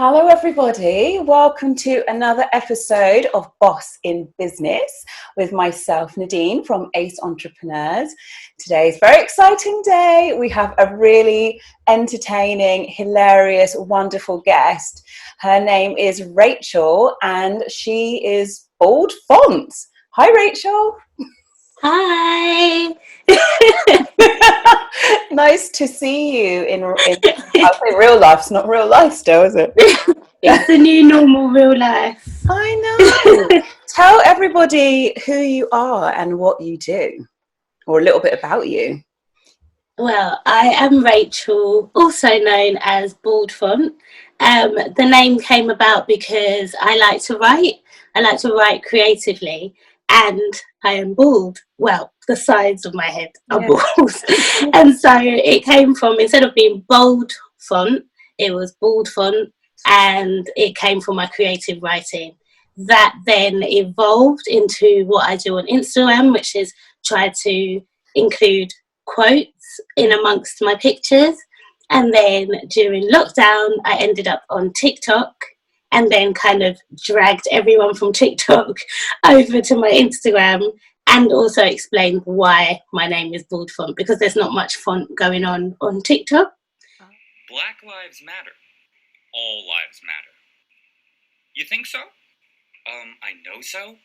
Hello, everybody. Welcome to another episode of Boss in Business with myself, Nadine from Ace Entrepreneurs. Today's a very exciting day. We have a really entertaining, hilarious, wonderful guest. Her name is Rachel, and she is Bold Fonts. Hi, Rachel. Hi. Nice to see you in I'll say real life. It's not real life still, is it? It's the new normal real life. I know. Tell everybody who you are and what you do, or a little bit about you. Well, I am Rachel, also known as Bald Font. The name came about because I like to write. I like to write creatively, and I am bald. Well, the sides of my head are bald. And so it came from, instead of being Bold Font, it was Bald Font, and it came from my creative writing. That then evolved into what I do on Instagram, which is try to include quotes in amongst my pictures. And then during lockdown, I ended up on TikTok, and then kind of dragged everyone from TikTok over to my Instagram, and also explained why my name is Bald Font, because there's not much font going on TikTok. Black lives matter. All lives matter. You think so? I know so.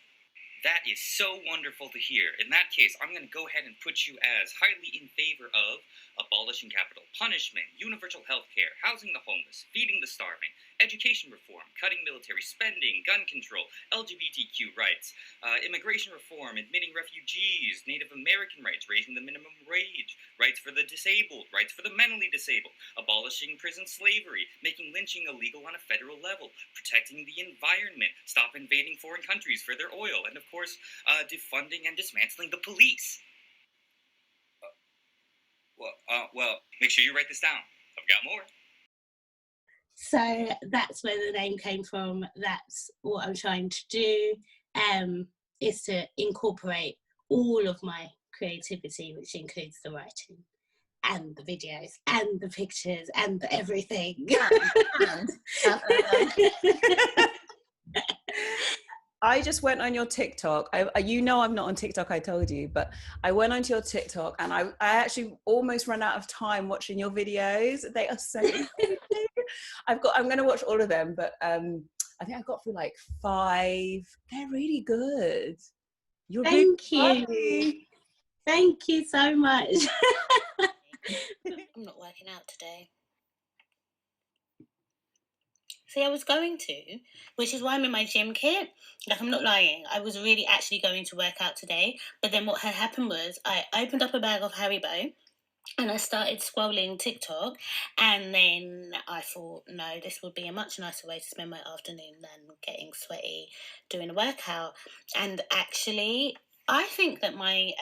That is so wonderful to hear. In that case, I'm going to go ahead and put you as highly in favor of abolishing capital punishment, universal health care, housing the homeless, feeding the starving, education reform, cutting military spending, gun control, LGBTQ rights, immigration reform, admitting refugees, Native American rights, raising the minimum wage, rights for the disabled, rights for the mentally disabled, abolishing prison slavery, making lynching illegal on a federal level, protecting the environment, stop invading foreign countries for their oil, and of course, defunding and dismantling the police. Well, make sure you write this down. I've got more. So that's where the name came from. That's what I'm trying to do, is to incorporate all of my creativity, which includes the writing and the videos and the pictures and the everything. I just went on your TikTok. I'm not on TikTok, I told you, but I went onto your TikTok, and I actually almost ran out of time watching your videos. They are so exciting. I'm going to watch all of them, but I think I got through like 5. They're really good. Thank you. Thank you so much. I'm not working out today. See, I was going to, which is why I'm in my gym kit. Like, I'm not lying. I was really actually going to work out today. But then what had happened was I opened up a bag of Haribo and I started scrolling TikTok. And then I thought, no, this would be a much nicer way to spend my afternoon than getting sweaty doing a workout. And actually, I think that my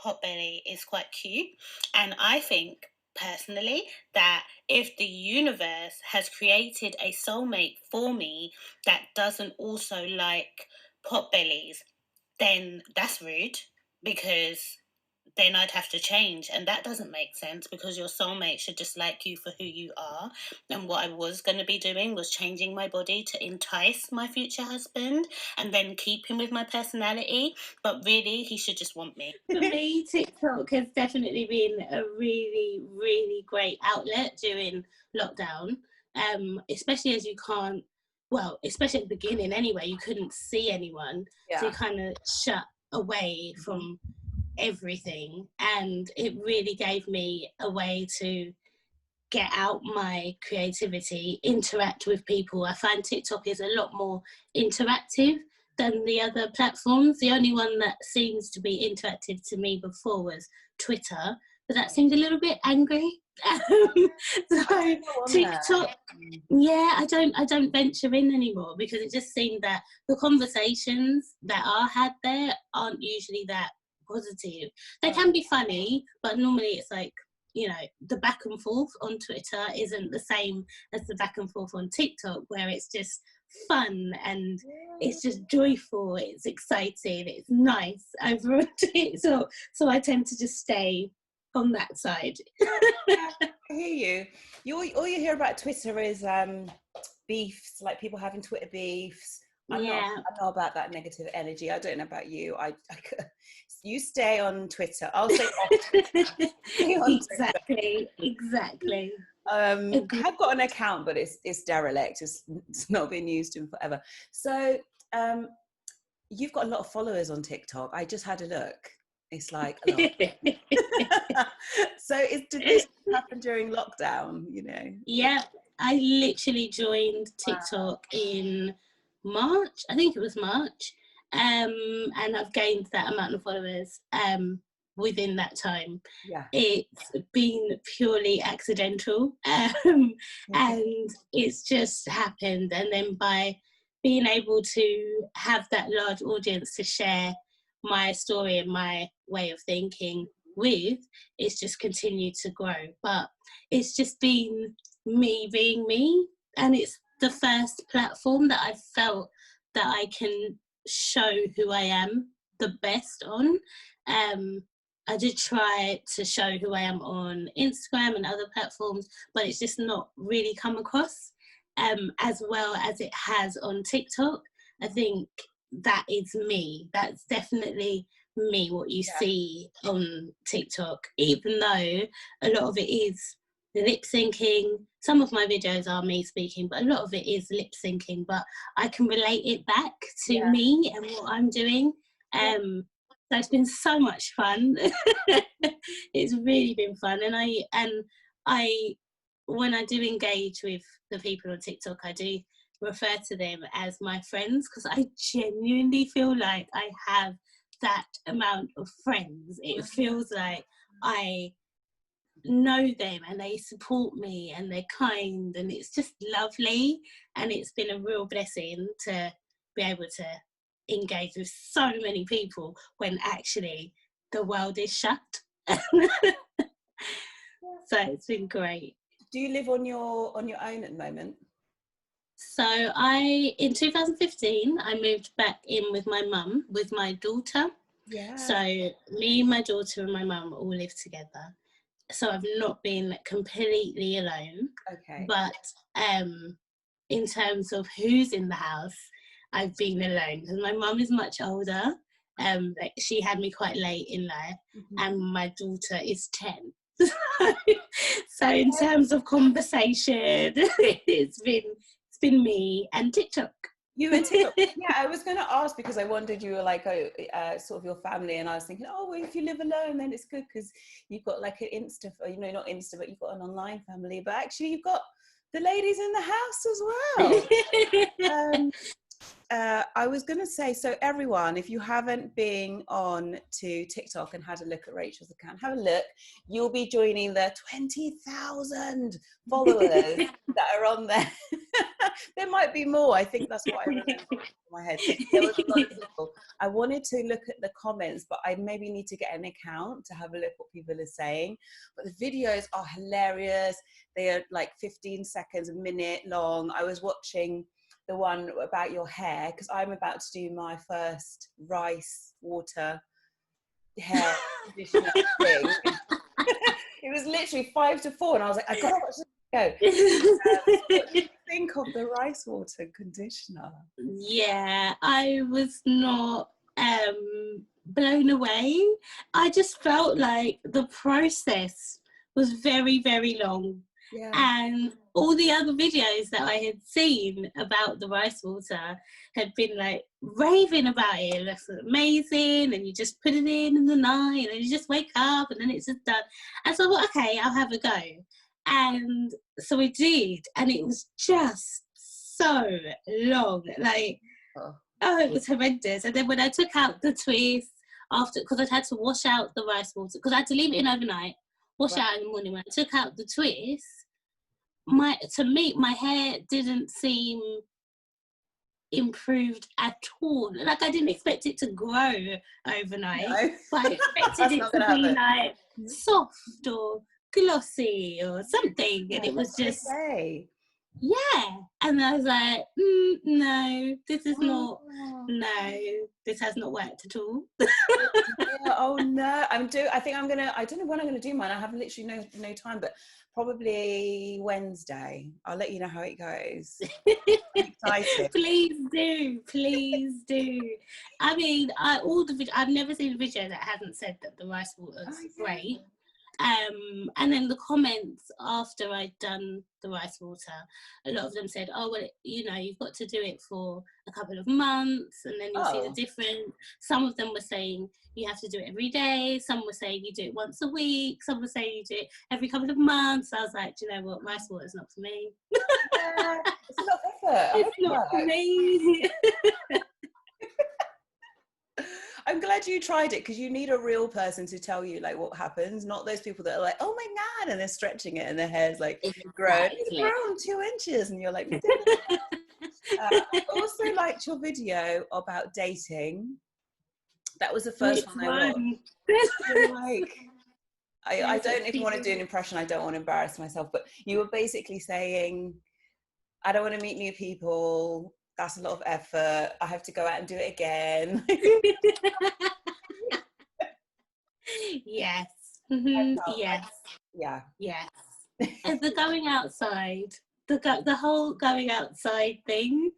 pot belly is quite cute. And I think personally that if the universe has created a soulmate for me that doesn't also like pot bellies, then that's rude, because then I'd have to change, and that doesn't make sense, because your soulmate should just like you for who you are. And what I was going to be doing was changing my body to entice my future husband and then keep him with my personality, but really he should just want me. For me, TikTok has definitely been a really, really great outlet during lockdown, especially as you can't, well, especially at the beginning anyway, you couldn't see anyone, so you kind of shut away from everything, and it really gave me a way to get out my creativity, interact with people. I find TikTok is a lot more interactive than the other platforms. The only one that seems to be interactive to me before was Twitter, but that seemed a little bit angry. So TikTok, I don't venture in anymore, because it just seemed that the conversations that are had there aren't usually that positive. They can be funny, but normally it's like, you know, the back and forth on Twitter isn't the same as the back and forth on TikTok, where it's just fun and it's just joyful, it's exciting, it's nice over on TikTok. So I tend to just stay on that side. I hear you. All you hear about Twitter is beefs, like people having Twitter beefs. I Yeah. know about that negative energy. I don't know about you. You stay on Twitter. I'll stay off Twitter. Stay on Exactly. I have got an account, but it's derelict. It's not been used in forever. So you've got a lot of followers on TikTok. I just had a look. It's like a lot. So did this happen during lockdown, you know? Yeah, I literally joined TikTok in March. I think it was March. And I've gained that amount of followers within that time. Yeah. It's been purely accidental. And it's just happened. And then by being able to have that large audience to share my story and my way of thinking with, it's just continued to grow. But it's just been me being me, and it's the first platform that I've felt that I can show who I am the best on. I did try to show who I am on Instagram and other platforms, but it's just not really come across as well as it has on TikTok. I think that is me. That's definitely me, what you see on TikTok, even though a lot of it is lip syncing. Some of my videos are me speaking, but a lot of it is lip syncing, but I can relate it back to me and what I'm doing. So it's been so much fun. It's really been fun. And I when I do engage with the people on TikTok, I do refer to them as my friends, because I genuinely feel like I have that amount of friends. It feels like I know them and they support me and they're kind, and it's just lovely. And it's been a real blessing to be able to engage with so many people when actually the world is shut. So it's been great. Do you live on your own at the moment? So in 2015, I moved back in with my mum, with my daughter. Yeah. So me, my daughter and my mum all live together. So I've not been completely alone. Okay. But in terms of who's in the house, I've been alone, because my mum is much older. Like she had me quite late in life, and my daughter is 10. So in terms of conversation, it's been me and TikTok. You and TikTok. Yeah, I was going to ask, because I wondered, you were like sort of your family, and I was thinking, oh, well, if you live alone, then it's good because you've got like an Insta, you know, not Insta, but you've got an online family. But actually, you've got the ladies in the house as well. I was going to say, so everyone, if you haven't been on to TikTok and had a look at Rachel's account, have a look. You'll be joining the 20,000 followers that are on there. There might be more. I think that's what I remember in my head. There was a lot of people. I wanted to look at the comments, but I maybe need to get an account to have a look what people are saying. But the videos are hilarious. They are like 15 seconds, a minute long. I was watching the one about your hair, because I'm about to do my first rice water hair conditioner thing. It was literally 5 to 4, and I was like, I gotta watch this go. What do you think of the rice water conditioner? Yeah, I was not blown away. I just felt like the process was very, very long. Yeah. And all the other videos that I had seen about the rice water had been like raving about it. It looks amazing, and you just put it in the night, and you just wake up, and then it's just done. And so I thought, okay, I'll have a go. And so I did, and it was just so long. Like, it was horrendous. And then when I took out the twist after, because I had to wash out the rice water, because I had to leave it in overnight, wash out in the morning. When I took out the twist, my hair didn't seem improved at all. Like, I didn't expect it to grow overnight, but I expected it to be like soft or glossy or something, and it was just Yeah. And I was like, no, this is not, no, this has not worked at all. Yeah, oh no, I think I don't know when I'm gonna do mine. I have literally no time, but probably Wednesday. I'll let you know how it goes. I'm excited. Please do. I mean, I've never seen a video that hasn't said that the rice water's great. And then the comments after I'd done the rice water, a lot of them said, oh, well, you've got to do it for a couple of months and then you'll see the difference. Some of them were saying you have to do it every day. Some were saying you do it once a week. Some were saying you do it every couple of months. I was like, do you know what? Rice water is not for me. Yeah, it's a lot of effort. It's not for me. I'm glad you tried it, because you need a real person to tell you like what happens, not those people that are like, oh my god, and they're stretching it and their hair's like grown 2 inches, and you're like, I also liked your video about dating. That was the first one I watched. I don't even want to do an impression. I don't want to embarrass myself, but you were basically saying, I don't want to meet new people. That's a lot of effort. I have to go out and do it again. Yes. Mm-hmm. Yes. Yeah. And the going outside, the whole going outside thing,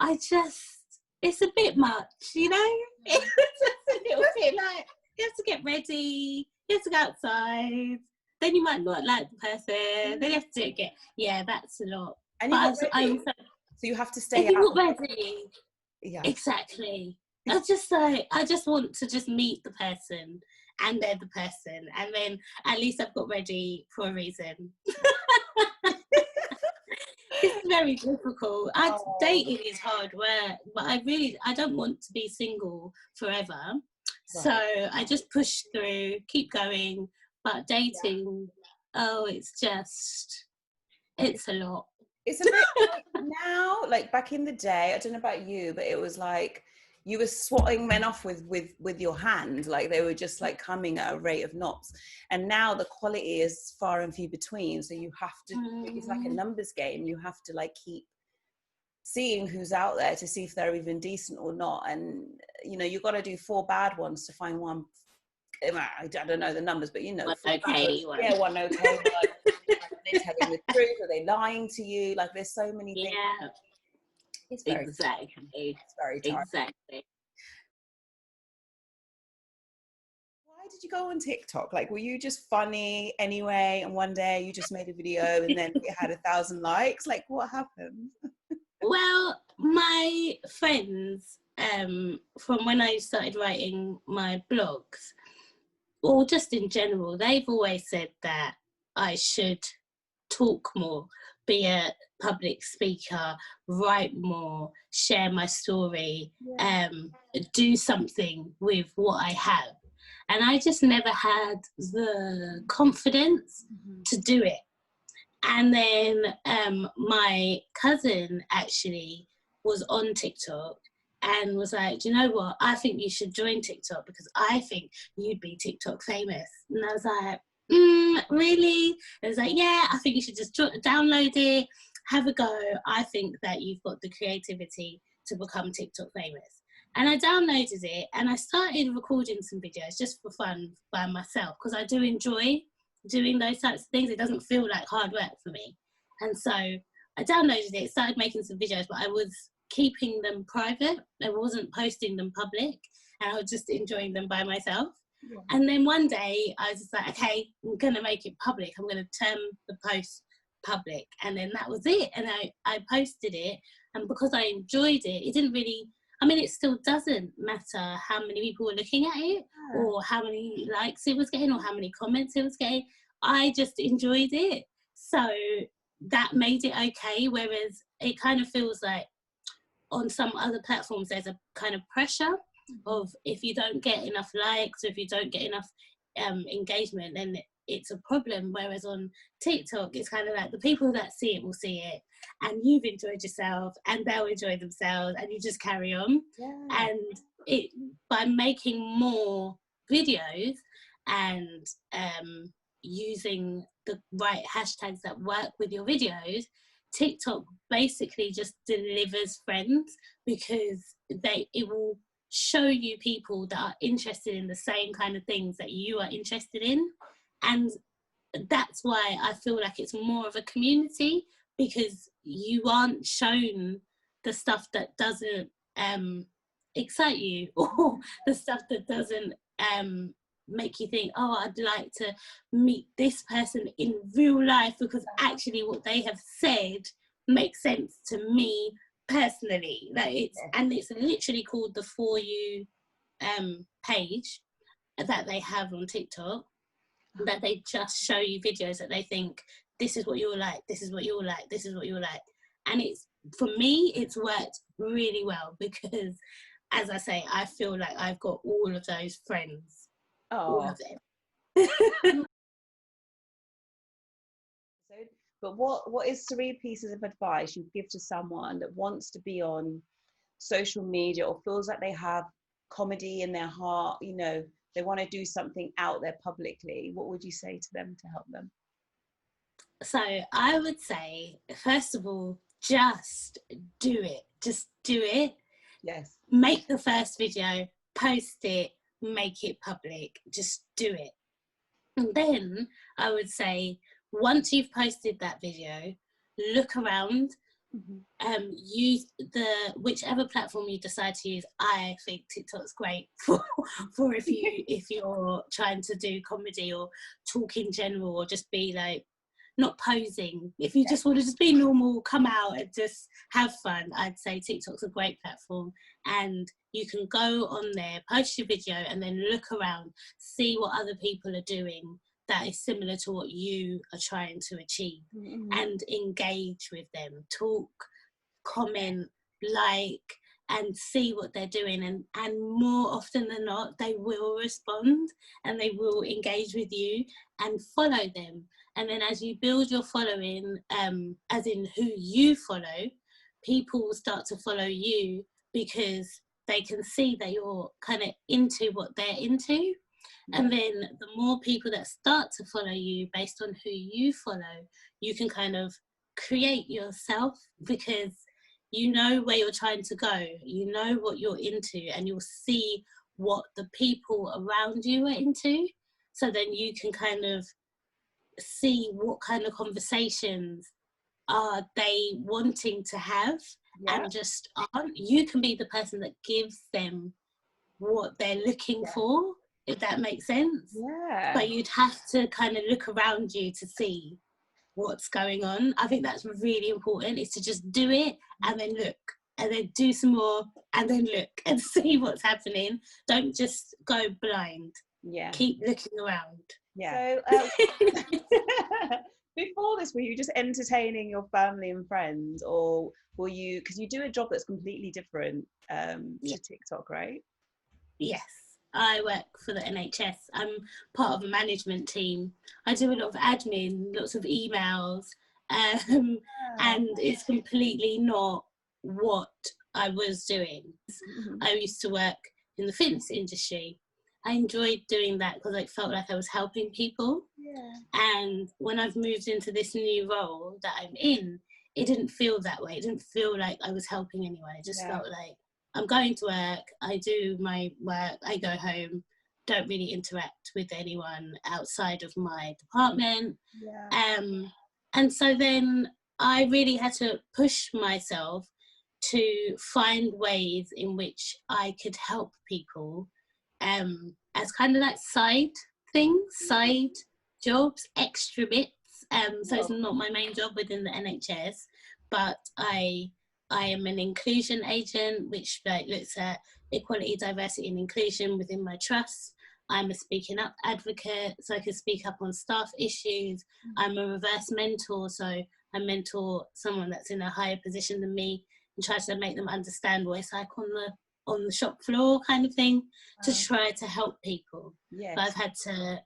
it's a bit much, It's just a little bit like, you have to get ready, you have to go outside, then you might not like the person, then you have to get, that's a lot. And you got ready. So you have to stay out. You're not ready. Yeah. Exactly. I just want to just meet the person, and they're the person, and then at least I've got ready for a reason. It's very difficult. Dating is hard work, but I don't want to be single forever. Right. So I just push through, keep going. But dating, it's a lot. It's a bit like now, like back in the day, I don't know about you, but it was like you were swatting men off with your hand, like they were just like coming at a rate of knots. And now the quality is far and few between, so you have to it's like a numbers game. You have to like keep seeing who's out there to see if they're even decent or not. And you've got to do 4 bad ones to find one. I don't know the numbers, but one okay one. Yeah, one okay one. Are they telling the truth? Are they lying to you? Like, there's so many things. Yeah, it's very it's very tiring. Exactly. Why did you go on TikTok? Like, were you just funny anyway, and one day you just made a video and then it had 1,000 likes? Like, what happened? Well, my friends, from when I started writing my blogs, or just in general, they've always said that I should talk more, be a public speaker, write more, share my story, do something with what I have. And I just never had the confidence to do it. And then my cousin actually was on TikTok and was like, do you know what? I think you should join TikTok because I think you'd be TikTok famous. And I was like, really? And it was like, yeah, I think you should just download it, have a go. I think that you've got the creativity to become TikTok famous. And I downloaded it and I started recording some videos just for fun by myself because I do enjoy doing those types of things. It doesn't feel like hard work for me. And so I downloaded it, started making some videos, but I was keeping them private. I wasn't posting them public, and I was just enjoying them by myself. Yeah. And then one day I was just like, okay, I'm going to make it public. I'm going to turn the post public. And then that was it. And I posted it. And because I enjoyed it, it didn't really, it still doesn't matter how many people were looking at it or how many likes it was getting or how many comments it was getting. I just enjoyed it. So that made it okay. Whereas it kind of feels like on some other platforms, there's a kind of pressure of if you don't get enough likes or if you don't get enough engagement, then it's a problem. Whereas on TikTok, it's kind of like the people that see it will see it and you've enjoyed yourself and they'll enjoy themselves and you just carry on. Yeah. And by making more videos and using the right hashtags that work with your videos, TikTok basically just delivers friends, because it will show you people that are interested in the same kind of things that you are interested in. And that's why I feel like it's more of a community, because you aren't shown the stuff that doesn't excite you, or the stuff that doesn't make you think, oh, I'd like to meet this person in real life, because actually what they have said makes sense to me personally. And it's literally called the For You page that they have on TikTok, that they just show you videos that they think, this is what you'll like, this is what you'll like, this is what you'll like. And it's, for me, it's worked really well, because, as I say, I feel like I've got all of those friends. All of them. But what is 3 pieces of advice you'd give to someone that wants to be on social media, or feels like they have comedy in their heart, you know, they want to do something out there publicly? What would you say to them to help them? So I would say, first of all, just do it. Just do it. Yes. Make the first video, post it, make it public. Just do it. And then I would say, once you've posted that video, look around. Use whichever platform you decide to use. I think TikTok's great for if you're trying to do comedy or talk in general, or just be like, not posing. If you just want to just be normal, come out and just have fun, I'd say TikTok's a great platform. And you can go on there, post your video, and then look around, see what other people are doing that is similar to what you are trying to achieve, and engage with them, talk, comment, like, and see what they're doing. And more often than not, they will respond and they will engage with you, and follow them. And then as you build your following, as in who you follow, people will start to follow you, because they can see that you're kind of into what they're into. And then the more people that start to follow you based on who you follow, you can kind of create yourself, because you know where you're trying to go, you know what you're into, and you'll see what the people around you are into. So then you can kind of see what kind of conversations are they wanting to have, and just aren't. You can be the person that gives them what they're looking for, if that makes sense. But you'd have to kind of look around you to see what's going on. I think that's really important, is to just do it, and then look, and then do some more, and then look and see what's happening. Don't just go blind. Keep looking around. So before this, were you just entertaining your family and friends, or were you, because you do a job that's completely different to TikTok, right? Yes, I work for the NHS. I'm part of a management team. I do a lot of admin, lots of emails, and it's completely not what I was doing. I used to work in the fitness industry. I enjoyed doing that because I felt like I was helping people. And when I've moved into this new role that I'm in, it didn't feel that way. It didn't feel like I was helping anyone. It just felt like I'm going to work, I do my work, I go home, don't really interact with anyone outside of my department. And so then I really had to push myself to find ways in which I could help people, as kind of like side things, side jobs, extra bits. So it's not my main job within the NHS, but I am an inclusion agent, which looks at equality, diversity and inclusion within my trust. I'm a speaking up advocate, so I can speak up on staff issues. I'm a reverse mentor, so I mentor someone that's in a higher position than me and try to make them understand what it's like on the shop floor kind of thing, to try to help people. But I've had to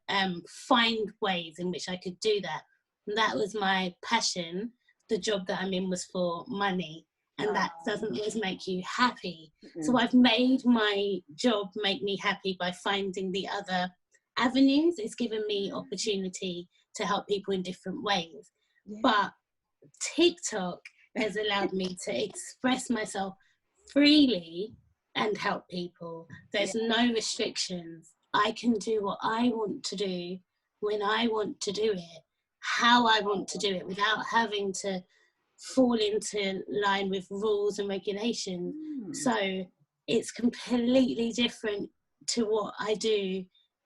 find ways in which I could do that. And that was my passion. The job that I'm in was for money, and that doesn't always make you happy. So I've made my job make me happy by finding the other avenues. It's given me opportunity to help people in different ways. But TikTok has allowed me to express myself freely and help people. There's no restrictions. I can do what I want to do when I want to do it, how I want to do it, without having to fall into line with rules and regulations. So it's completely different to what I do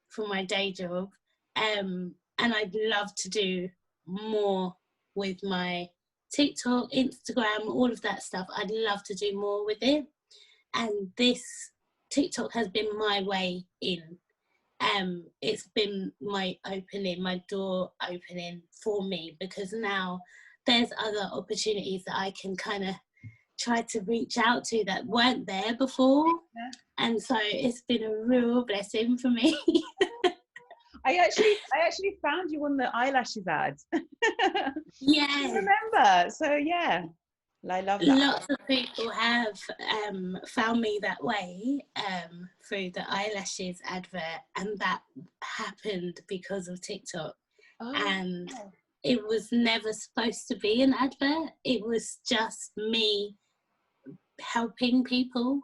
for my day job. And I'd love to do more with my TikTok, Instagram, all of that stuff. I'd love to do more with it. And this TikTok has been my way in. It's been my door opening for me, because now there's other opportunities that I can kind of try to reach out to that weren't there before. And so it's been a real blessing for me. I actually found you on the eyelashes ads. Yeah. I remember. So yeah, I love that. Lots of people have found me that way through the eyelashes advert, and that happened because of TikTok. And it was never supposed to be an advert. It was just me helping people,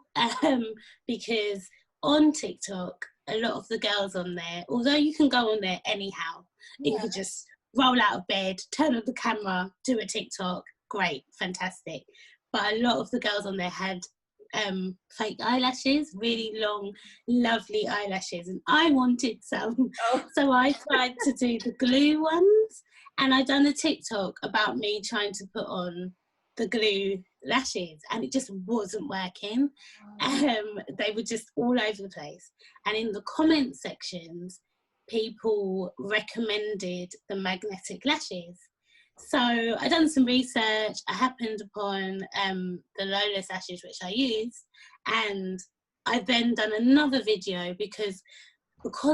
because on TikTok, a lot of the girls on there, although you can go on there anyhow, you could just roll out of bed, turn on the camera, do a TikTok, great, fantastic. But a lot of the girls on there had fake eyelashes, really long, lovely eyelashes, and I wanted some. So I tried to do the glue ones, and I done a TikTok about me trying to put on the glue lashes, and it just wasn't working. They were just all over the place, and in the comment sections people recommended the magnetic lashes. So I done some research. I happened upon the Lola lashes, which I use, and I then done another video because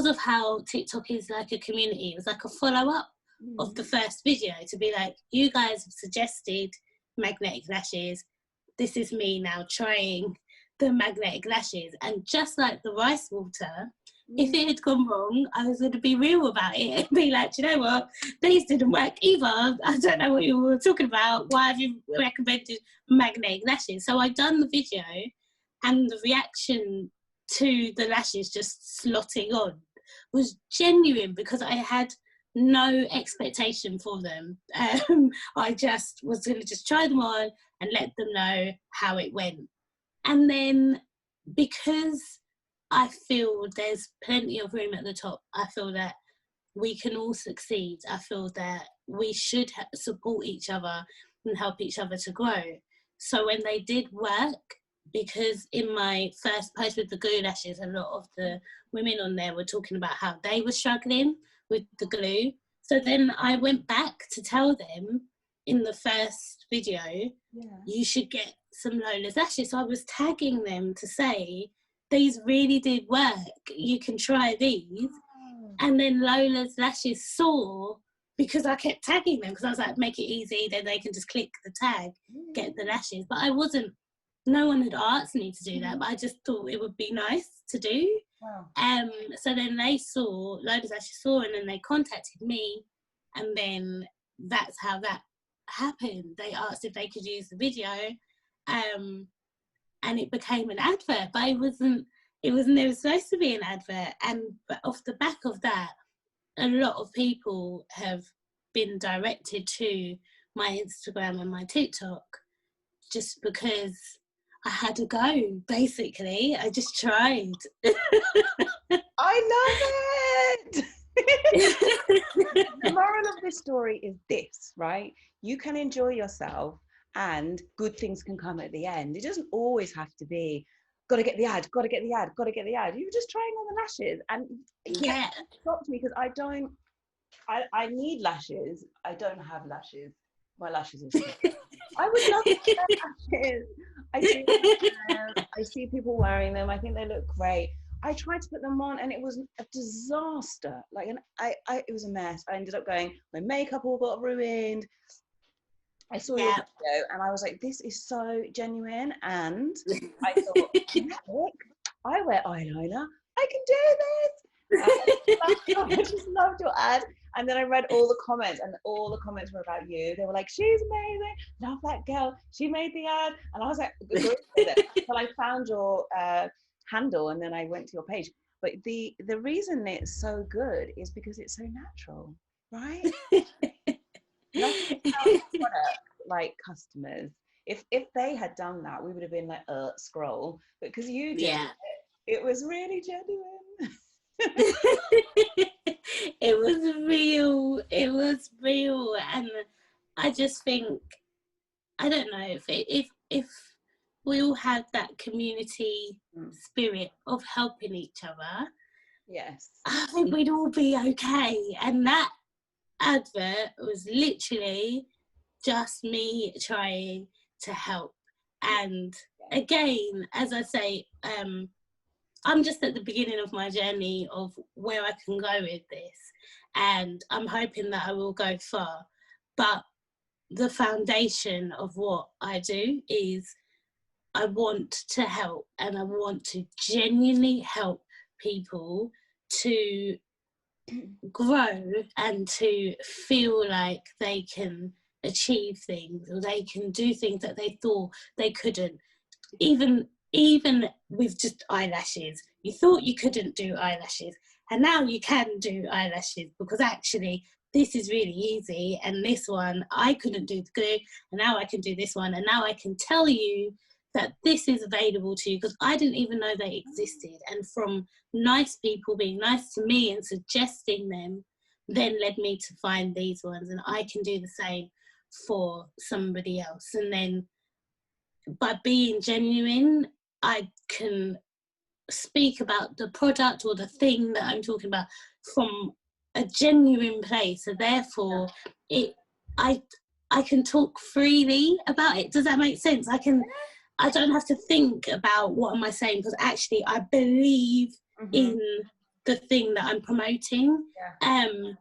of how TikTok is like a community. It was like a follow-up of the first video, to be like, you guys have suggested magnetic lashes, this is me now trying the magnetic lashes. And just like the rice water, if it had gone wrong, I was going to be real about it and be like, you know what, these didn't work either. I don't know what you were talking about. Why have you recommended magnetic lashes? So I done the video, and the reaction to the lashes just slotting on was genuine, because I had no expectation for them. I just was going to just try them on and let them know how it went. And then, because I feel there's plenty of room at the top, I feel that we can all succeed. I feel that we should support each other and help each other to grow. So when they did work, because in my first post with the glue lashes, a lot of the women on there were talking about how they were struggling with the glue. So then I went back to tell them in the first video, you should get some Lola's lashes. So I was tagging them to say, these really did work, you can try these. And then Lola's lashes saw, because I kept tagging them, because I was like, make it easy, then they can just click the tag, get the lashes. But no one had asked me to do that, but I just thought it would be nice to do. So then they saw, Lola's lashes saw, and then they contacted me, and then that's how that happened. They asked if they could use the video, and it became an advert, but it wasn't never supposed to be an advert. But off the back of that, a lot of people have been directed to my Instagram and my TikTok, just because I had to go, basically. I just tried. I love it. The moral of this story is this, right? You can enjoy yourself, and good things can come at the end. It doesn't always have to be, gotta get the ad. You're just trying on the lashes. And it stopped me, because I need lashes. I don't have lashes. My lashes are small. I would love to wear lashes. I do. I see people wearing them. I think they look great. I tried to put them on, and it was a disaster. It was a mess. I ended up going, my makeup all got ruined. I saw your video, and I was like, this is so genuine. And I thought, heck, I wear eyeliner. I can do this. I just loved your ad. And then I read all the comments, and all the comments were about you. They were like, she's amazing, love that girl, she made the ad. And I was like, agree with it. Until I found your handle, and then I went to your page. But the reason it's so good is because it's so natural, right? Nothing else product like customers. If they had done that, we would have been like, scroll. But because you did, it was really genuine. It was real, and I just think, I don't know, if we all had that community spirit of helping each other, yes, I think we'd all be okay. And that advert was literally just me trying to help. And again, as I say, I'm just at the beginning of my journey of where I can go with this, and I'm hoping that I will go far. But the foundation of what I do is I want to help, and I want to genuinely help people to grow and to feel like they can achieve things, or they can do things that they thought they couldn't. Even with just eyelashes, you thought you couldn't do eyelashes, and now you can do eyelashes, because actually this is really easy, and this one I couldn't do the glue, and now I can do this one, and now I can tell you that this is available to you, because I didn't even know they existed. And from nice people being nice to me and suggesting them, then led me to find these ones, and I can do the same for somebody else. And then by being genuine, I can speak about the product or the thing that I'm talking about from a genuine place. So therefore, I can talk freely about it. Does that make sense? I don't have to think about what am I saying, because actually I believe in the thing that I'm promoting. And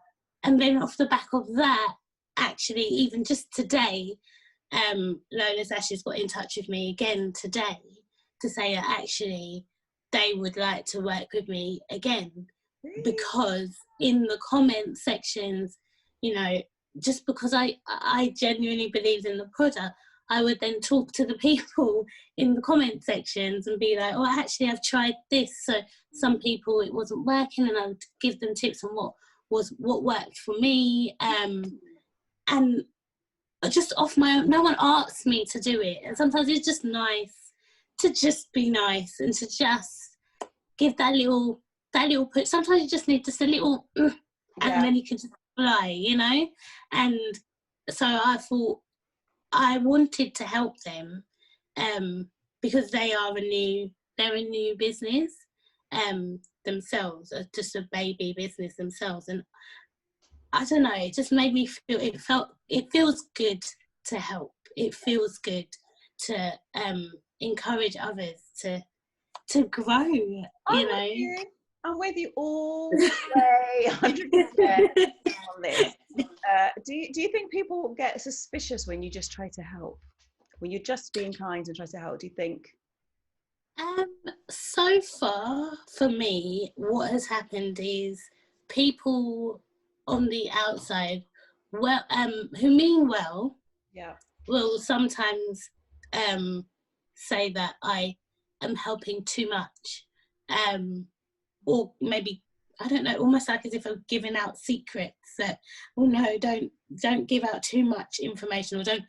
then off the back of that, actually, even just today, Lola's Ashes got in touch with me again today to say that actually they would like to work with me again, because in the comment sections, you know, just because I genuinely believed in the product, I would then talk to the people in the comment sections and be like, oh, actually I've tried this. So some people it wasn't working, and I would give them tips on what worked for me. And just off my own, no one asks me to do it. And sometimes it's just nice to just be nice and to just give that little push. Sometimes you just need just a little, and then you can just fly, you know? And so I thought I wanted to help them, because they're a new business themselves, just a baby business themselves. And I don't know, it just made me feel, it feels good to help. It feels good to encourage others to grow, you know. I'm with you all the way, 100% on this. Do you think people get suspicious when you just try to help? When you're just being kind and try to help, do you think? So far, for me, what has happened is people on the outside, well, who mean well, will sometimes say that I am helping too much, or maybe, I don't know, almost like as if I'm giving out secrets that, oh no, don't give out too much information, or don't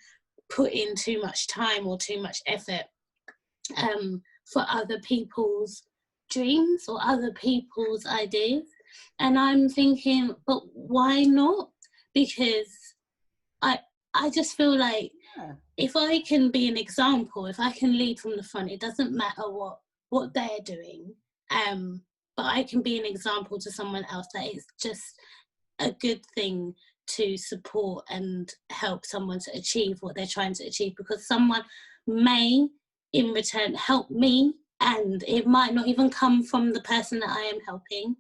put in too much time or too much effort for other people's dreams or other people's ideas. And I'm thinking, but why not? Because I just feel like if I can be an example, if I can lead from the front, it doesn't matter what they're doing, but I can be an example to someone else, that it's just a good thing to support and help someone to achieve what they're trying to achieve, because someone may in return help me, and it might not even come from the person that I am helping.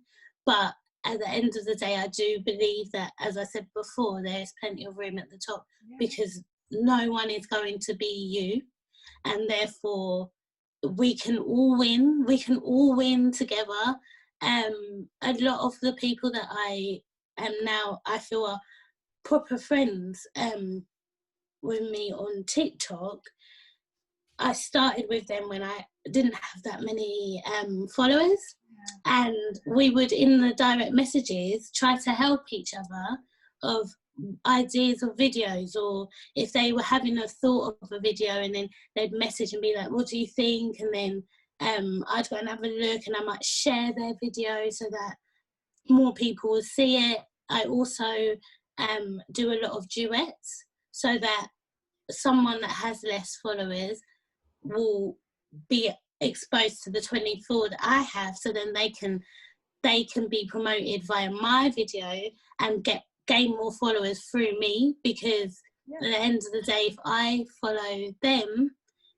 But at the end of the day, I do believe that, as I said before, there's plenty of room at the top, because no one is going to be you, and therefore we can all win together. a lot of the people that I am now, I feel are proper friends with me on TikTok, I started with them when I didn't have that many followers, and we would, in the direct messages, try to help each other of ideas of videos, or if they were having a thought of a video, and then they'd message and be like, what do you think? And then I'd go and have a look, and I might share their video so that more people will see it. I also do a lot of duets, so that someone that has less followers will be exposed to the 24 that I have, so then they can be promoted via my video and gain more followers through me, because at the end of the day, if I follow them,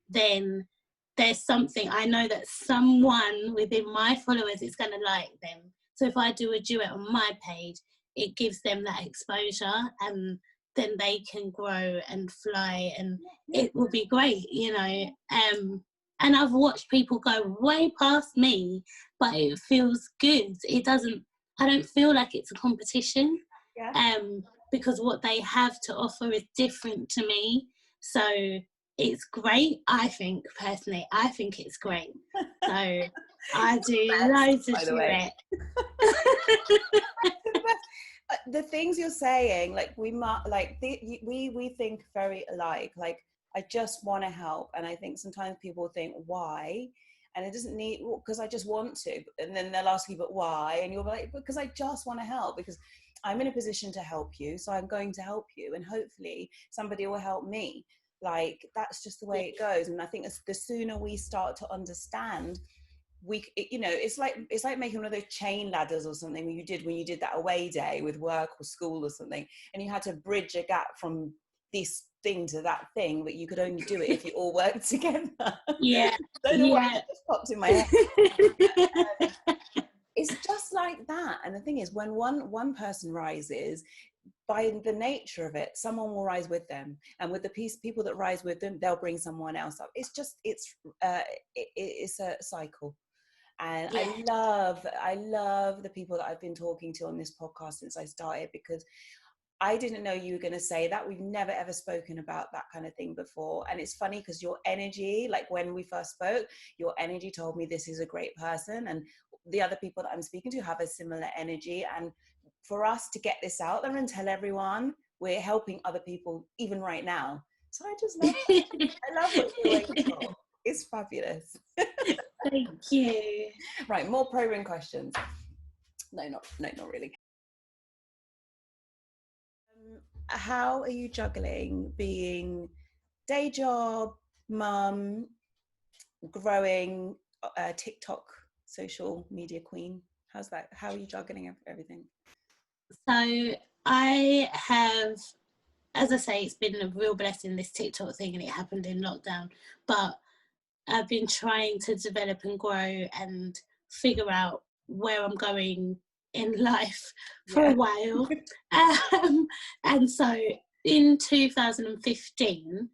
then there's something, I know that someone within my followers is going to like them. So if I do a duet on my page, it gives them that exposure, and then they can grow and fly, and it will be great, you know. And I've watched people go way past me, but it feels good. I don't feel like it's a competition, because what they have to offer is different to me. So it's great. I think it's great. So I do loads of duet. The things you're saying, like we think very alike. Like, I just want to help, and I think sometimes people think why, and it doesn't need, because I just want to, and then they'll ask you, but why? And you're like, because I just want to help, because I'm in a position to help you, so I'm going to help you, and hopefully somebody will help me. Like, that's just the way it goes. And I think the sooner we start to understand, it's like making one of those chain ladders or something when you did that away day with work or school or something, and you had to bridge a gap from this thing to that thing, but you could only do it if you all worked together. Don't know why it just popped in my head. It's just like that. And the thing is, when one person rises, by the nature of it, someone will rise with them, and with the people that rise with them, they'll bring someone else up. It's a cycle. And I love the people that I've been talking to on this podcast since I started, because I didn't know you were going to say that. We've never ever spoken about that kind of thing before. And it's funny because your energy, like when we first spoke, your energy told me this is a great person, and the other people that I'm speaking to have a similar energy. And for us to get this out there and tell everyone, we're helping other people even right now. So I just love that. I love what you're doing. It's fabulous. Thank you. Right, more probing questions. No, not really. How are you juggling being day job, mum, growing TikTok social media queen? How's that? How are you juggling everything? So I have, as I say, it's been a real blessing, this TikTok thing, and it happened in lockdown. But I've been trying to develop and grow and figure out where I'm going in life for a while. And so in 2015,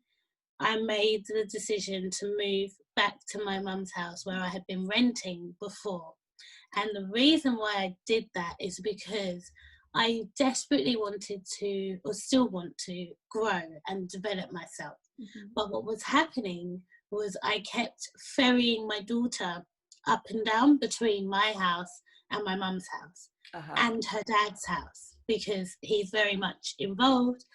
I made the decision to move back to my mum's house where I had been renting before. And the reason why I did that is because I desperately wanted to, or still want to, grow and develop myself. Mm-hmm. But what was happening was I kept ferrying my daughter up and down between my house and my mum's house and her dad's house, because he's very much involved,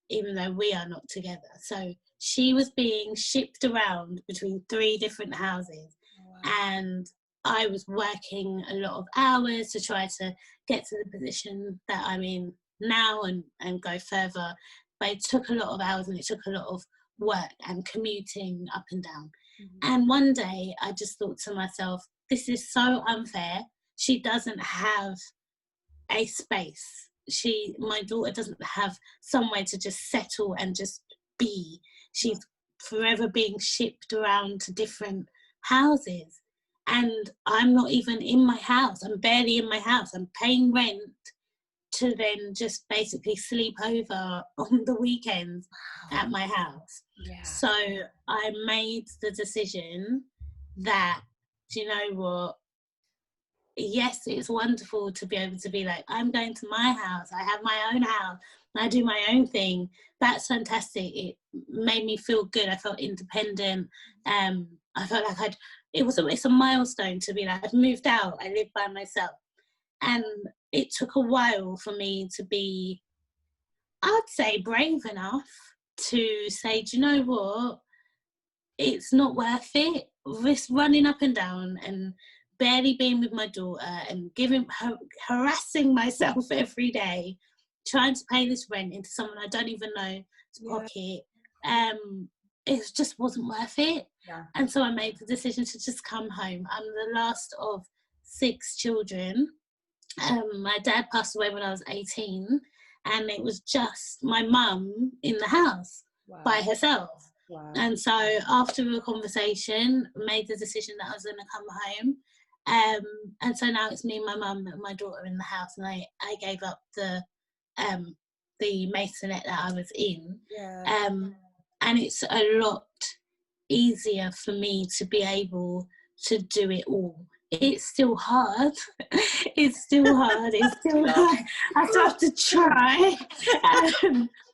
even though we are not together. So she was being shipped around between 3 different houses. Wow. And I was working a lot of hours to try to get to the position that I'm in now and go further. But it took a lot of hours, and it took a lot of work and commuting up and down. Mm-hmm. And one day I just thought to myself, this is so unfair. She doesn't have a space. My daughter doesn't have somewhere to just settle and just be. She's forever being shipped around to different houses. And I'm not even in my house. I'm barely in my house. I'm paying rent to then just basically sleep over on the weekends at my house. Yeah. So I made the decision that, do you know what? yes, it's wonderful to be able to be like, I'm going to my house, I have my own house, I do my own thing. That's fantastic. It made me feel good. I felt independent. I felt like it's a milestone to be like, I've moved out, I live by myself. And it took a while for me to be, I'd say, brave enough to say, do you know what? It's not worth it. Risk running up and down and barely being with my daughter and harassing myself every day, trying to pay this rent into someone I don't even know to pocket. It just wasn't worth it. Yeah. And so I made the decision to just come home. I'm the last of 6 children. My dad passed away when I was 18, and it was just my mum in the house by herself. Wow. And so after a conversation, made the decision that I was going to come home. And so now it's me, my mum and my daughter in the house, and I gave up the maisonette that I was in. Yeah. And it's a lot easier for me to be able to do it all. It's still hard. It's still hard. It's still hard. I still have to try.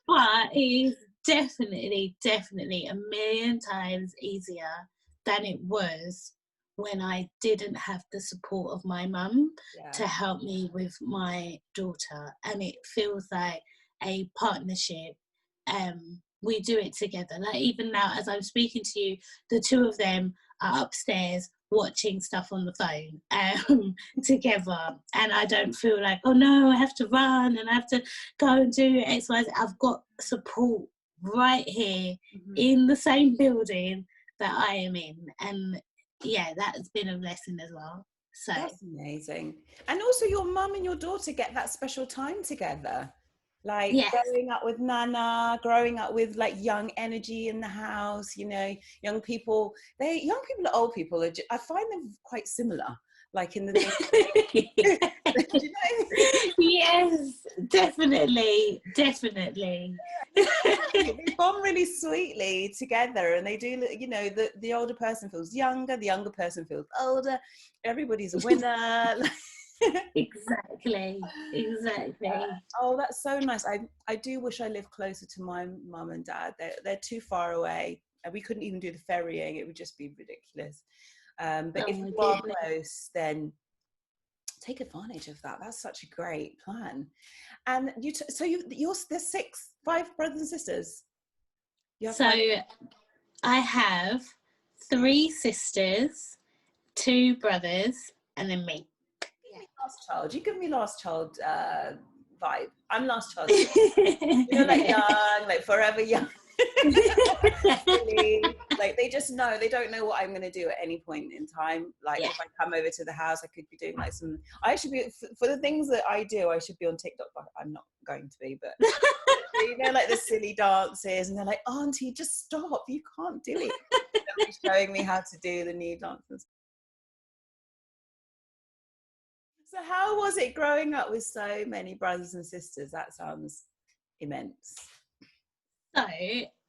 But it's definitely a million times easier than it was when I didn't have the support of my mum to help me with my daughter. And it feels like a partnership. We do it together. Like even now, as I'm speaking to you, the two of them are upstairs watching stuff on the phone together, and I don't feel like, oh no, I have to run and I have to go and do X, Y, Z. I've got support right here in the same building that I am in, and yeah, that's been a blessing as well. So that's amazing. And also your mum and your daughter get that special time together. Like growing up with Nana, growing up with like young energy in the house, you know, young people and old people, I find them quite similar, like in the things. Do you know? Yes, definitely. They bond really sweetly together, and they do, you know, the older person feels younger, the younger person feels older, everybody's a winner. Exactly. Oh, that's so nice. I do wish I lived closer to my mum and dad. They're too far away, and we couldn't even do the ferrying. It would just be ridiculous. But if you are close, then take advantage of that. That's such a great plan. And there's 5 brothers and sisters. I have 3 sisters, 2 brothers, and then me. Last child. You give me last child vibe. I'm last child. You know, like young, like forever young. Like they just know, they don't know what I'm going to do at any point in time. Like if I come over to the house, I could be doing like I should be, for the things that I do, I should be on TikTok, but I'm not going to be, but you know, like the silly dances, and they're like, Auntie, just stop, you can't do it. They'll be showing me how to do the new dances. So how was it growing up with so many brothers and sisters? That sounds immense. So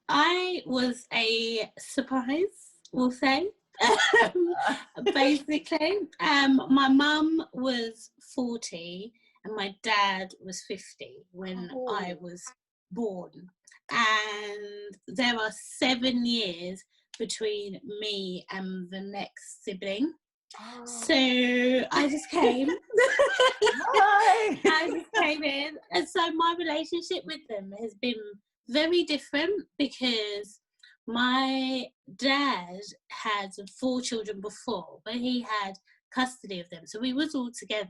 I was a surprise, we'll say. Basically, my mum was 40 and my dad was 50 when I was born. And there are 7 years between me and the next sibling. So I just came. I just came in. And so my relationship with them has been very different, because my dad had 4 children before, but he had custody of them. So we was all together.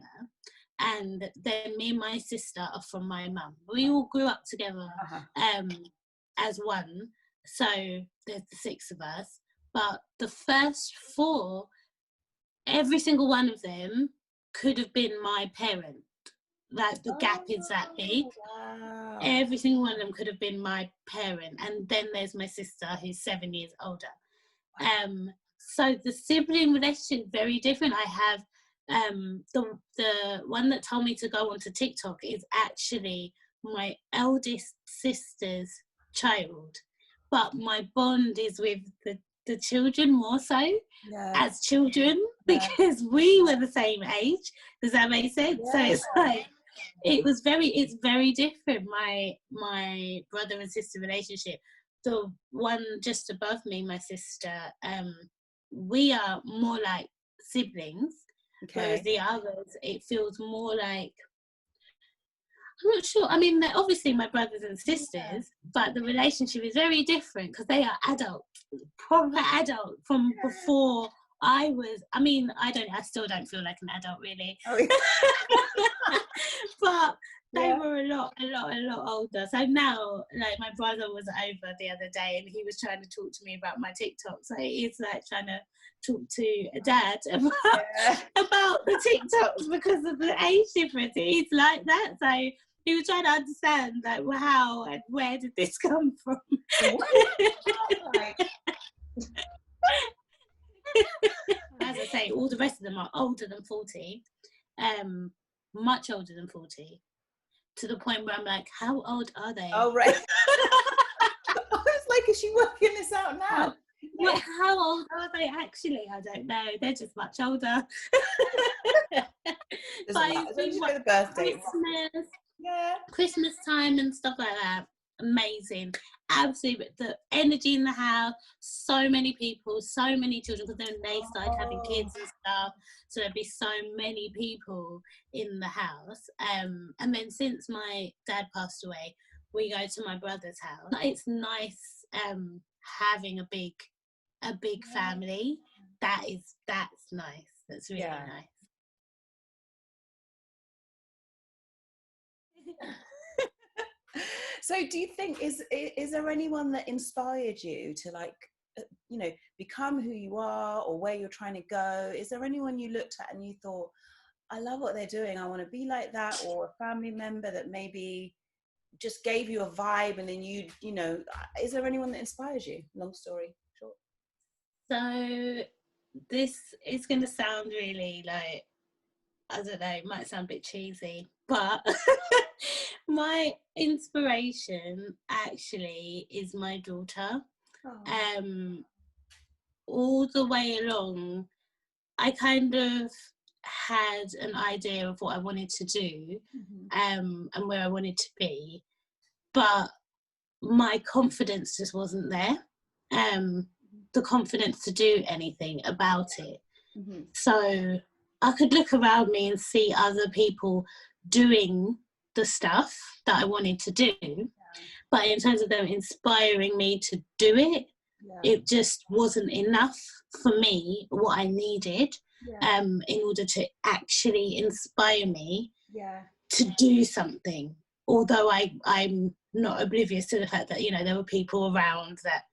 And then me and my sister are from my mum. We all grew up together as one. So there's the 6 of us. But the first 4, every single one of them could have been my parent. Like the gap is that big. Wow. Every single one of them could have been my parent. And then there's my sister who's 7 years older. So the sibling relationship is very different. I have the one that told me to go onto TikTok is actually my eldest sister's child. But my bond is with the the children more so Yeah. as children, because we were the same age. Does that make sense? Yeah. So it's like, it's very different. My brother and sister relationship, the one just above me, my sister, we are more like siblings, whereas the others, it feels more like, I'm not sure. I mean, they're obviously my brothers and sisters, but the relationship is very different because they are adults, proper adult from before I was. I mean, I still don't feel like an adult really. Oh, yeah. But they were a lot older. So now, like, my brother was over the other day and he was trying to talk to me about my TikTok. So it's like trying to talk to a dad about the TikToks because of the age difference. It's like that. So he was trying to understand, like, well, how and where did this come from? As I say, all the rest of them are older than 40, much older than 40, to the point where I'm like, how old are they? Oh, right. I was like, is she working this out now? How old are they actually? I don't know. They're just much older. The birthday. Christmas, Christmas time and stuff like that. Amazing. Absolutely. The energy in the house, so many people, so many children, because then they started having kids and stuff, so there'd be so many people in the house. And then since my dad passed away, we go to my brother's house. It's nice having a big family. That's nice. That's really nice. So do you think, is there anyone that inspired you to, like, become who you are or where you're trying to go? Is there anyone you looked at and you thought, I love what they're doing, I want to be like that? Or a family member that maybe just gave you a vibe and then is there anyone that inspires you? Long story short. So this is going to sound really, like, I don't know, it might sound a bit cheesy, but my inspiration actually is my daughter. All the way along, I kind of had an idea of what I wanted to do, and where I wanted to be, but my confidence just wasn't there. The confidence to do anything about it. So I could look around me and see other people doing the stuff that I wanted to do, but in terms of them inspiring me to do it, it just wasn't enough for me, what I needed, in order to actually inspire me to do something. Although I'm not oblivious to the fact that, there were people around that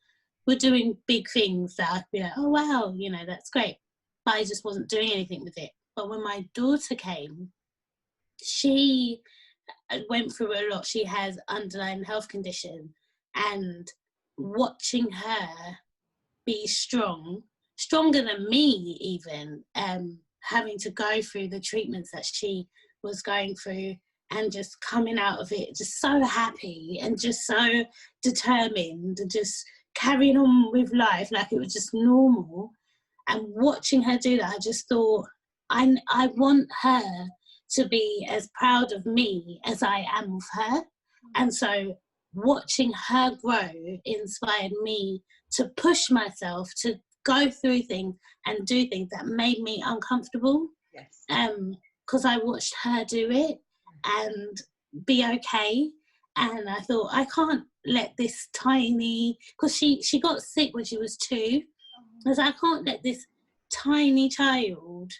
were doing big things that I'd be like, oh wow, that's great. But I just wasn't doing anything with it. But when my daughter came, she went through a lot. She has underlying health condition, and watching her be stronger than me even, having to go through the treatments that she was going through and just coming out of it just so happy and just so determined and just carrying on with life like it was just normal. And watching her do that, I just thought, I want her to be as proud of me as I am of her. And so watching her grow inspired me to push myself to go through things and do things that made me uncomfortable. Because I watched her do it and be okay. And I thought, I can't let this tiny, because she got sick when she was 2. I was like, I can't let this tiny child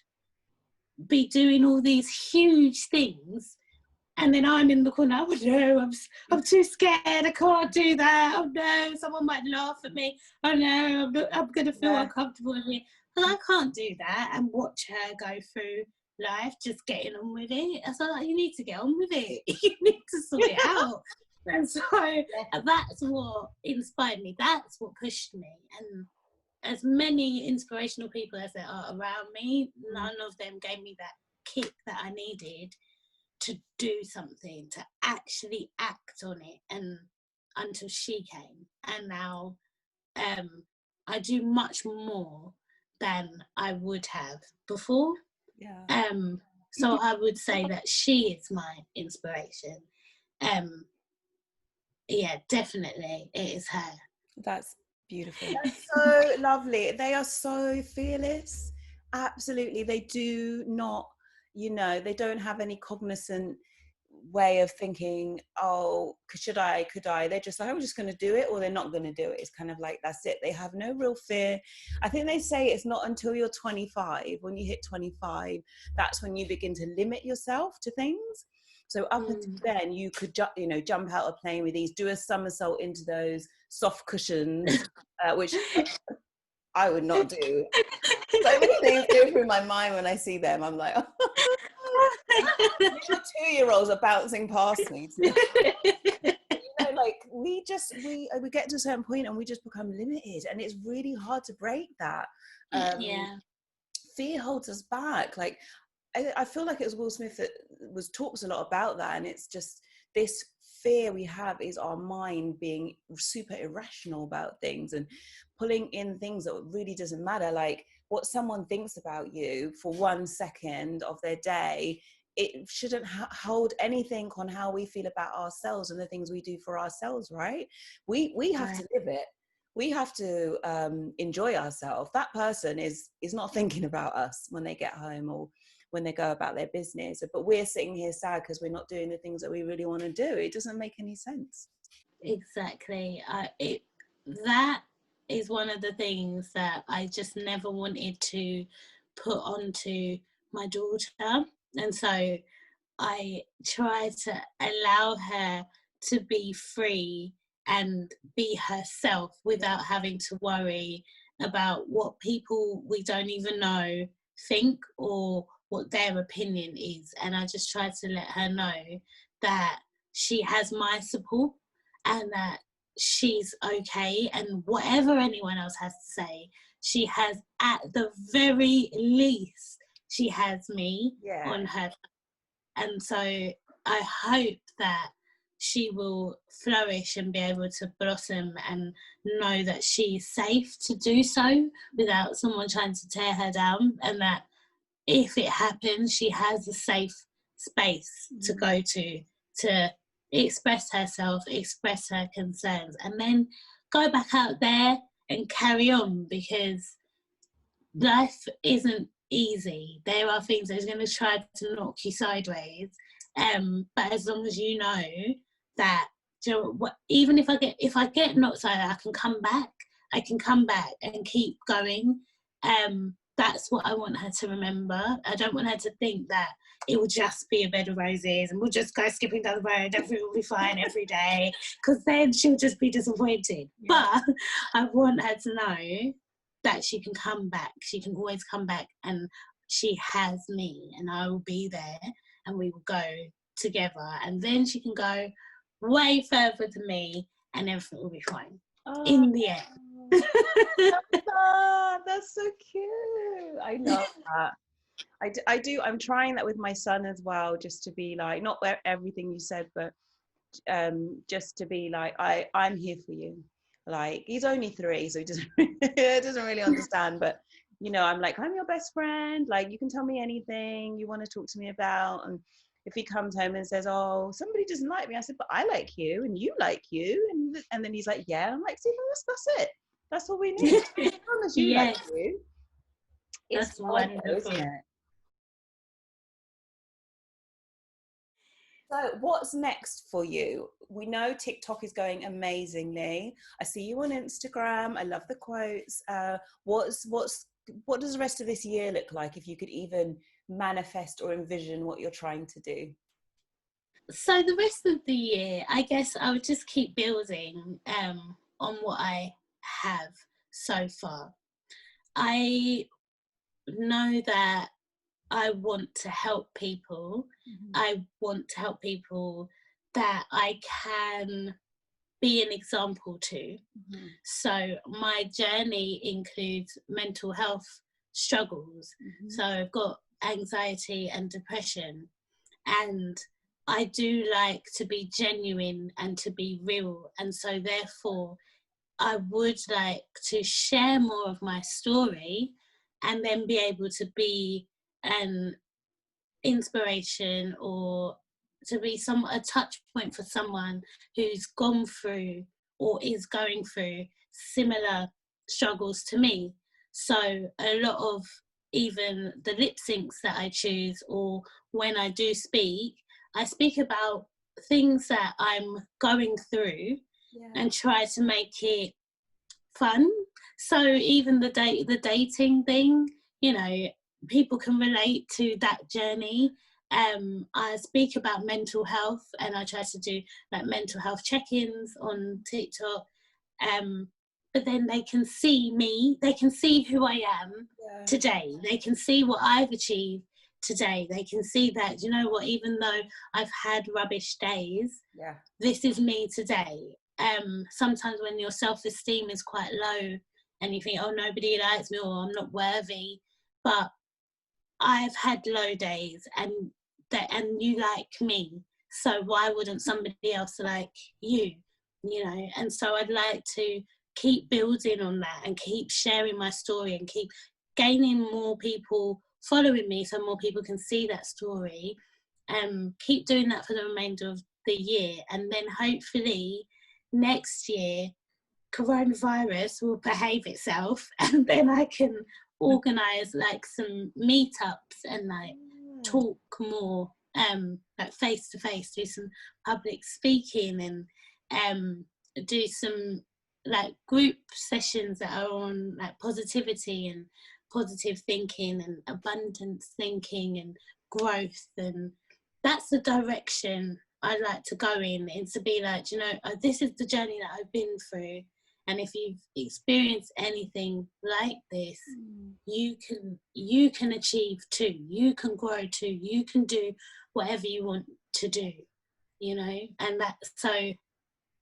be doing all these huge things, and then I'm in the corner, oh no, I'm too scared, I can't do that, oh no, someone might laugh at me, oh no, I'm going to feel uncomfortable with me. And I can't do that and watch her go through life just getting on with it. I was like, you need to get on with it. You need to sort it out. And so that's what inspired me. That's what pushed me. And as many inspirational people as there are around me, none of them gave me that kick that I needed to do something, to actually act on it. And until she came, and now I do much more than I would have before. Yeah. So I would say that she is my inspiration. Yeah, definitely, it is her. That's beautiful. That's so lovely. They are so fearless. Absolutely. They do not, they don't have any cognizant way of thinking, oh, could I? They're just like, I'm just going to do it, or they're not going to do it. It's kind of like, that's it. They have no real fear. I think they say it's not until you're 25, when you hit 25, that's when you begin to limit yourself to things. So up until then, you could jump out of a plane with these, do a somersault into those soft cushions, which I would not do. So many things go through my mind when I see them. I'm like, little 2-year-olds are bouncing past me. Like we get to a certain point and we just become limited, and it's really hard to break that. Fear holds us back. Like I feel like it was Will Smith that talks a lot about that, and it's just this fear we have is our mind being super irrational about things and pulling in things that really doesn't matter. Like what someone thinks about you for 1 second of their day, it shouldn't hold anything on how we feel about ourselves and the things we do for ourselves, right? We have to live it. We have to enjoy ourselves. That person is not thinking about us when they get home or when they go about their business, but we're sitting here sad because we're not doing the things that we really want to do. It doesn't make any sense. Exactly. That is one of the things that I just never wanted to put onto my daughter, and so I try to allow her to be free and be herself without having to worry about what people we don't even know think or what their opinion is. And I just try to let her know that she has my support and that she's okay, and whatever anyone else has to say, she has, at the very least, she has me on her. And so I hope that she will flourish and be able to blossom and know that she's safe to do so without someone trying to tear her down, and that if it happens, she has a safe space to go to express herself, express her concerns, and then go back out there and carry on, because life isn't easy. There are things that's going to try to knock you sideways, but as long as you know that, even if I get knocked sideways, I can come back and keep going. That's what I want her to remember. I don't want her to think that it will just be a bed of roses and we'll just go skipping down the road, everything will be fine every day, because then she'll just be disappointed. But I want her to know that she can come back. She can always come back, and she has me, and I will be there, and we will go together, and then she can go way further than me, and everything will be fine in the end. That's so cute. I love that. I do. I'm trying that with my son as well, just to be like, not everything you said, but just to be like, I'm here for you. Like, he's only 3, so he doesn't really understand, but I'm like, I'm your best friend. Like, you can tell me anything you want to talk to me about. And if he comes home and says, oh, somebody doesn't like me, I said, but I like you and you like you, and then he's like, yeah. I'm like, see, that's it. That's all we need. As long as you like you, it's wonderful, isn't it? So what's next for you? We know TikTok is going amazingly. I see you on Instagram. I love the quotes. What does the rest of this year look like, if you could even manifest or envision what you're trying to do? So the rest of the year, I guess I would just keep building on what I have so far. I know that I want to help people. I want to help people that I can be an example to. So my journey includes mental health struggles. So I've got anxiety and depression, and I do like to be genuine and to be real. And so therefore, I would like to share more of my story and then be able to be an inspiration or to be a touch point for someone who's gone through or is going through similar struggles to me. So a lot of even the lip syncs that I choose, or when I do speak, I speak about things that I'm going through and try to make it fun. So even the dating thing, you know, people can relate to that journey. I speak about mental health, and I try to do like mental health check-ins on TikTok. But then they can see me, they can see who I am today. They can see what I've achieved today. They can see that, you know what, even though I've had rubbish days, this is me today. Sometimes when your self-esteem is quite low and you think, oh, nobody likes me, or I'm not worthy, but I've had low days, and you like me, so why wouldn't somebody else like you, you know? And so I'd like to keep building on that and keep sharing my story and keep gaining more people following me so more people can see that story, and keep doing that for the remainder of the year. And then hopefully next year coronavirus will behave itself, and then I can organize like some meetups and like talk more like face to face, do some public speaking, and do some like group sessions that are on like positivity and positive thinking and abundance thinking and growth. And that's the direction I'd like to go in, and to be like, you know, this is the journey that I've been through, and if you've experienced anything like this, you can achieve too, you can grow too, you can do whatever you want to do, you know. And that, so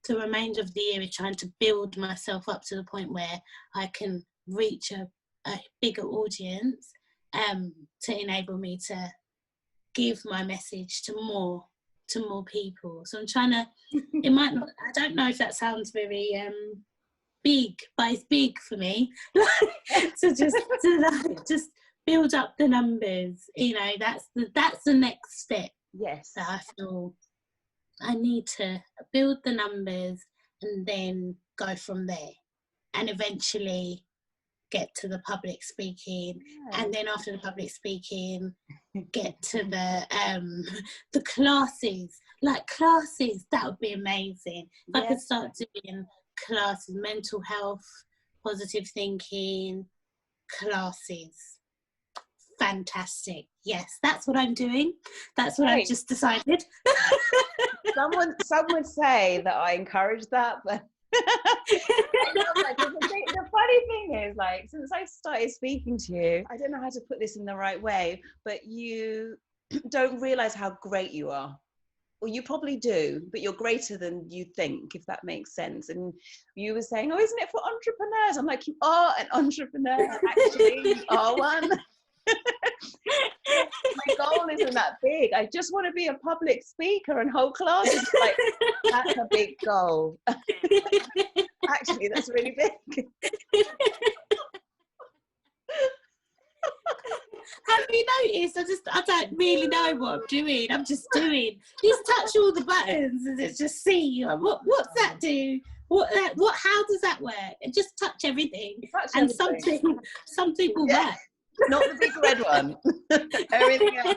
the remainder of the year is trying to build myself up to the point where I can reach a bigger audience, to enable me to give my message to more people. So I'm trying to, it might not, I don't know if that sounds very big, but it's big for me. to just build up the numbers, you know. That's the next step. Yes, that I feel I need to build the numbers and then go from there, and eventually get to the public speaking, and then after the public speaking get to the classes. Like classes, that would be amazing. If I could start doing classes, mental health, positive thinking classes, fantastic. Yes, that's what I'm doing. That's what I've just decided. Some would say that I encourage that, but the funny thing is, like, since I started speaking to you, I don't know how to put this in the right way, but you don't realize how great you are. Well, you probably do, but you're greater than you think, if that makes sense. And you were saying, oh, isn't it for entrepreneurs? I'm like, you are an entrepreneur. Actually, you are one. My goal isn't that big. I just want to be a public speaker and hold classes. Like, that's a big goal. Actually, that's really big. Have you noticed? I don't really know what I'm doing. I'm just doing. Just touch all the buttons and just see what's that do. How does that work? And just touch everything, and something will work. Not the big red one. Everything else.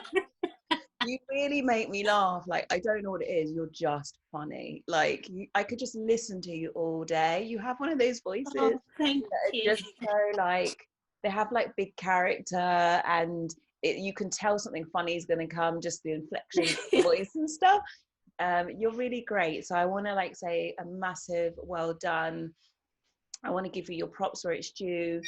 You really make me laugh. Like, I don't know what it is. You're just funny. Like, I could just listen to you all day. You have one of those voices. Oh, thank you. Just so, like, they have like big character, and you can tell something funny is going to come, just the inflection of the voice and stuff. You're really great. So I want to like say a massive well done. I want to give you your props where it's due.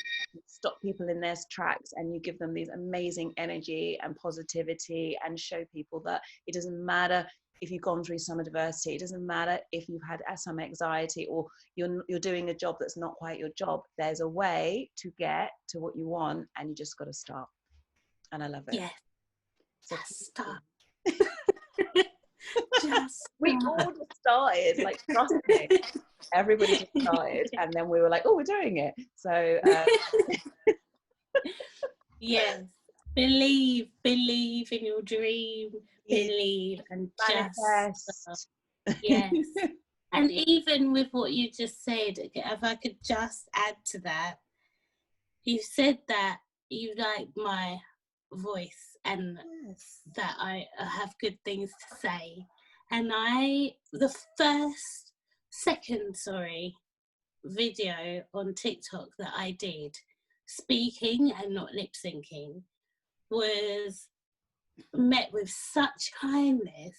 Stop people in their tracks, and you give them these amazing energy and positivity, and show people that it doesn't matter if you've gone through some adversity. It doesn't matter if you've had some anxiety, or you're doing a job that's not quite your job. There's a way to get to what you want, and you just got to start. And I love it. Yeah, so start. We all just started, like, trust me. Everybody just started, and then we were like, oh, we're doing it. So yes, believe in your dream, believe, and manifest. just yes. And even with what you just said, if I could just add to that, you said that you like my voice and that I have good things to say. And the second video on TikTok that I did, speaking and not lip syncing, was met with such kindness.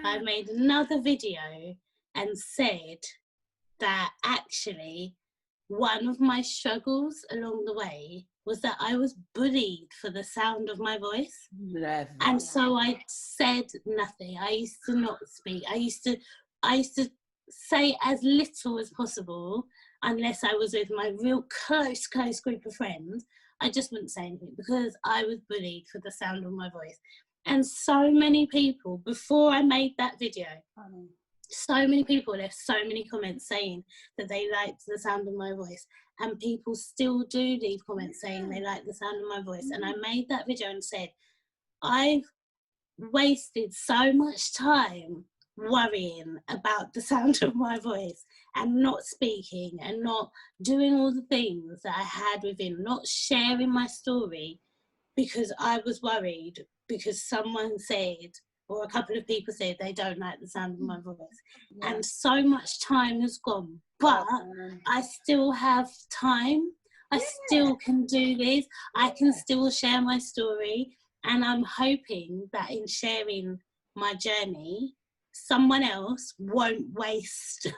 I made another video and said that actually one of my struggles along the way was that I was bullied for the sound of my voice. Never. And so I said nothing. I used to not speak. I used to say as little as possible unless I was with my real close group of friends. I just wouldn't say anything because I was bullied for the sound of my voice. And so many people, before I made that video, so many people left so many comments saying that they liked the sound of my voice. And people still do leave comments saying they like the sound of my voice. And I made that video and said, I've wasted so much time worrying about the sound of my voice and not speaking and not doing all the things that I had within, not sharing my story because I was worried because someone said, or a couple of people said they don't like the sound of my voice. And so much time has gone, but I still have time. I still can do this. I can still share my story. And I'm hoping that in sharing my journey, someone else won't waste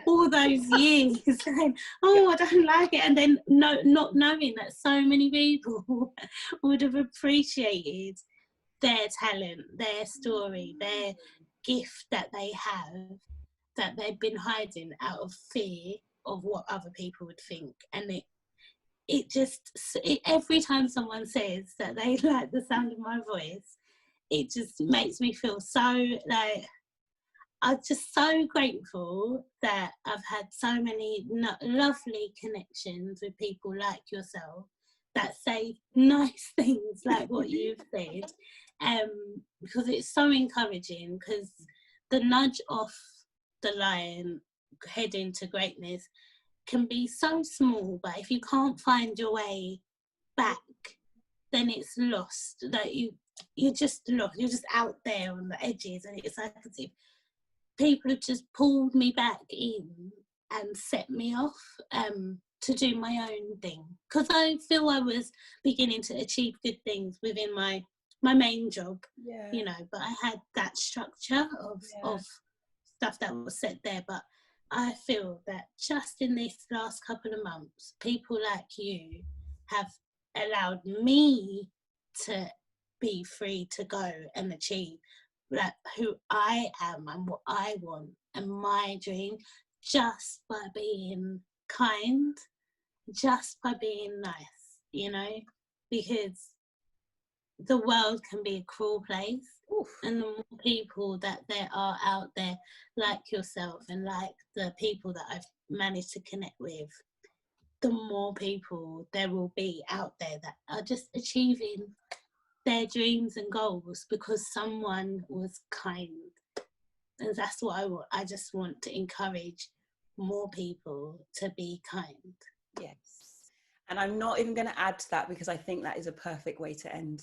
all those years saying, oh, I don't like it. And then not knowing that so many people would have appreciated their talent, their story, their gift that they have, that they've been hiding out of fear of what other people would think. And every time someone says that they like the sound of my voice, it just makes me feel so like, I'm just so grateful that I've had so many lovely connections with people like yourself that say nice things like what you've said, because it's so encouraging, because the nudge off the line heading to greatness can be so small, but if you can't find your way back, then it's lost. Like you're just lost. You're just out there on the edges, and it's like as if people have just pulled me back in and set me off to do my own thing, because I feel I was beginning to achieve good things within my main job, you know, but I had that structure of stuff that was set there. But I feel that just in this last couple of months, people like you have allowed me to be free to go and achieve like who I am and what I want and my dream, just by being kind, just by being nice, you know, because the world can be a cruel place. Oof. And the more people that there are out there like yourself and like the people that I've managed to connect with, the more people there will be out there that are just achieving their dreams and goals because someone was kind. And that's what I want. I just want to encourage more people to be kind. Yes. And I'm not even going to add to that because I think that is a perfect way to end.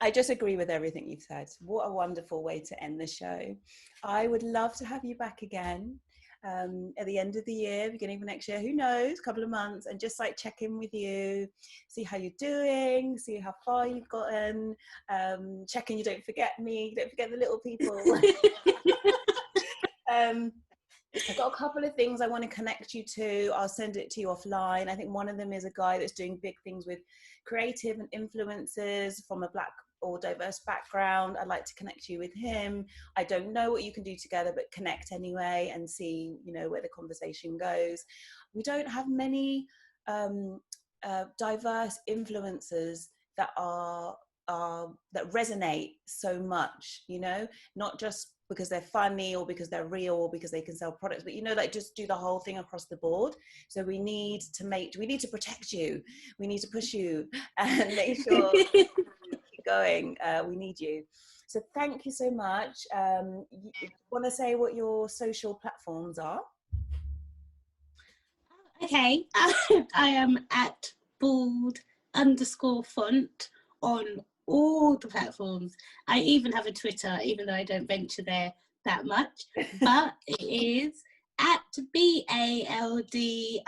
I just agree with everything you've said. What a wonderful way to end the show. I would love to have you back again at the end of the year, beginning of next year, who knows, a couple of months, and just like check in with you, see how you're doing, see how far you've gotten, checking you don't forget me, don't forget the little people. I've got a couple of things I want to connect you to. I'll send it to you offline. I think one of them is a guy that's doing big things with creative and influencers from a Black or diverse background. I'd like to connect you with him. I don't know what you can do together, but connect anyway and see, you know, where the conversation goes. We don't have many diverse influencers that are that resonate so much, you know, not just because they're funny or because they're real or because they can sell products, but, you know, like just do the whole thing across the board. So we need to protect you, we need to push you and make sure you keep going. We need you. So thank you so much. You want to say what your social platforms are? Okay, I am at bald_font on all the platforms. I even have a Twitter, even though I don't venture there that much, but it is at BALD_FONT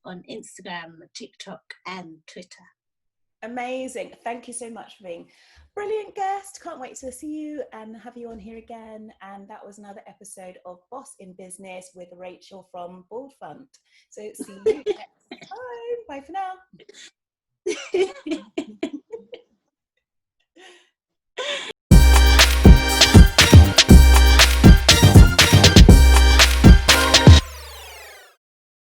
on Instagram, TikTok, and Twitter. Amazing. Thank you so much for being brilliant guest. Can't wait to see you and have you on here again. And that was another episode of Boss in Business with Rachel from Bald Font. So see you next time. Bye for now.